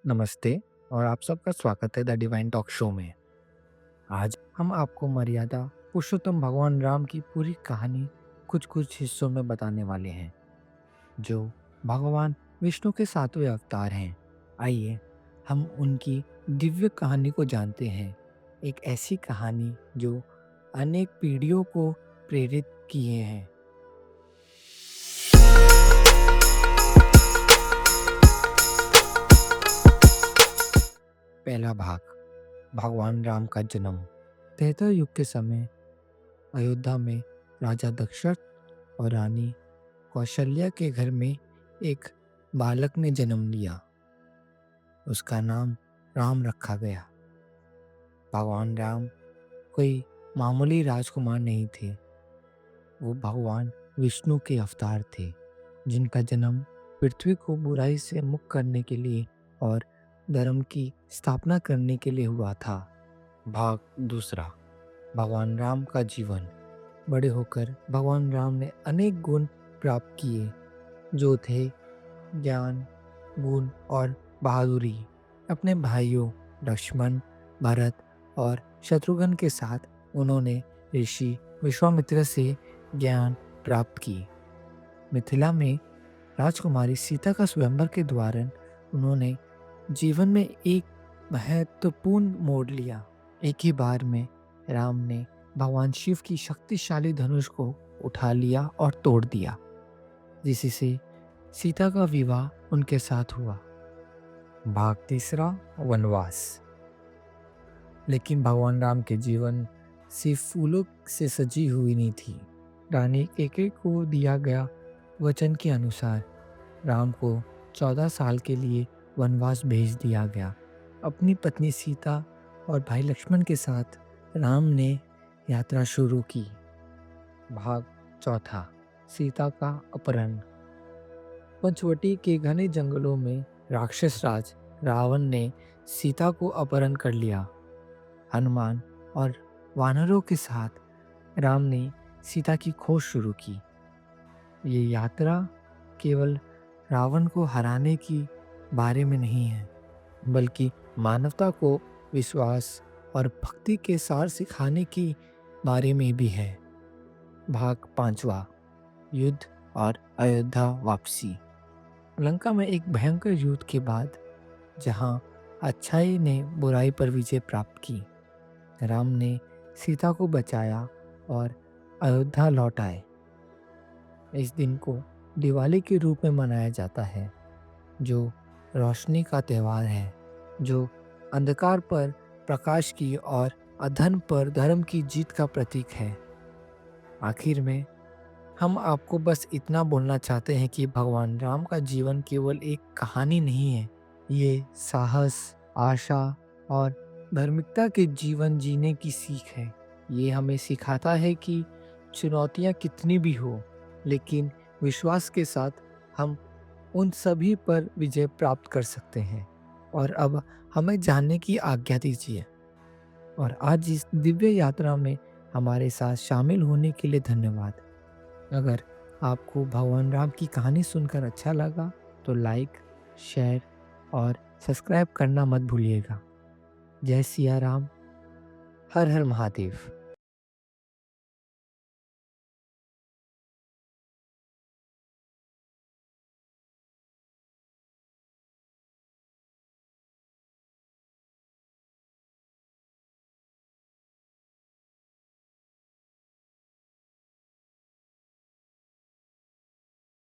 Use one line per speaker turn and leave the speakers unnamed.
नमस्ते और आप सबका स्वागत है द डिवाइन टॉक शो में। आज हम आपको मर्यादा पुरुषोत्तम भगवान राम की पूरी कहानी कुछ-कुछ हिस्सों में बताने वाले हैं, जो भगवान विष्णु के सातवें अवतार हैं। आइए हम उनकी दिव्य कहानी को जानते हैं। एक ऐसी कहानी जो अनेक पीढ़ियों को प्रेरित किए हैं। पहला भाग, भगवान राम का जन्म। त्रेता युग के समय अयोध्या में राजा दशरथ और रानी कौशल्या के घर में एक बालक ने जन्म लिया। उसका नाम राम रखा गया। भगवान राम कोई मामूली राजकुमार नहीं थे। वो भगवान विष्णु के अवतार थे, जिनका जन्म पृथ्वी को बुराई से मुक्त करने के लिए और धर्म की स्थापना करने के लिए हुआ था। भाग दूसरा, भगवान राम का जीवन। बड़े होकर भगवान राम ने अनेक गुण प्राप्त किए, जो थे ज्ञान, गुण और बहादुरी। अपने भाइयों लक्ष्मण, भरत और शत्रुघ्न के साथ उन्होंने ऋषि विश्वामित्र से ज्ञान प्राप्त की। मिथिला में राजकुमारी सीता का स्वयंवर के द्वारा उन्होंने जीवन में एक महत्वपूर्ण मोड़ लिया। एक ही बार में राम ने भगवान शिव की शक्तिशाली धनुष को उठा लिया और तोड़ दिया, जिससे सीता का विवाह उनके साथ हुआ। भाग तीसरा, वनवास। लेकिन भगवान राम के जीवन सिर्फ फूलों से सजी हुई नहीं थी। रानी कैकेयी को दिया गया वचन के अनुसार राम को 14 साल के लिए वनवास भेज दिया गया। अपनी पत्नी सीता और भाई लक्ष्मण के साथ राम ने यात्रा शुरू की। भाग चौथा, सीता का अपहरण। पंचवटी के घने जंगलों में राक्षस राज रावण ने सीता को अपहरण कर लिया। हनुमान और वानरों के साथ राम ने सीता की खोज शुरू की। ये यात्रा केवल रावण को हराने की बारे में नहीं है, बल्कि मानवता को विश्वास और भक्ति के सार सिखाने की बारे में भी है। भाग पांचवा, युद्ध और अयोध्या वापसी। लंका में एक भयंकर युद्ध के बाद, जहां अच्छाई ने बुराई पर विजय प्राप्त की, राम ने सीता को बचाया और अयोध्या लौट आए। इस दिन को दिवाली के रूप में मनाया जाता है, जो रोशनी का त्यौहार है, जो अंधकार पर प्रकाश की और अधर्म पर धर्म की जीत का प्रतीक है। आखिर में हम आपको बस इतना बोलना चाहते हैं कि भगवान राम का जीवन केवल एक कहानी नहीं है। ये साहस, आशा और धार्मिकता के जीवन जीने की सीख है। ये हमें सिखाता है कि चुनौतियाँ कितनी भी हो, लेकिन विश्वास के साथ हम उन सभी पर विजय प्राप्त कर सकते हैं। और अब हमें जानने की आज्ञा दीजिए। और आज इस दिव्य यात्रा में हमारे साथ शामिल होने के लिए धन्यवाद। अगर आपको भगवान राम की कहानी सुनकर अच्छा लगा तो लाइक, शेयर और सब्सक्राइब करना मत भूलिएगा। जय सिया राम, हर हर महादेव।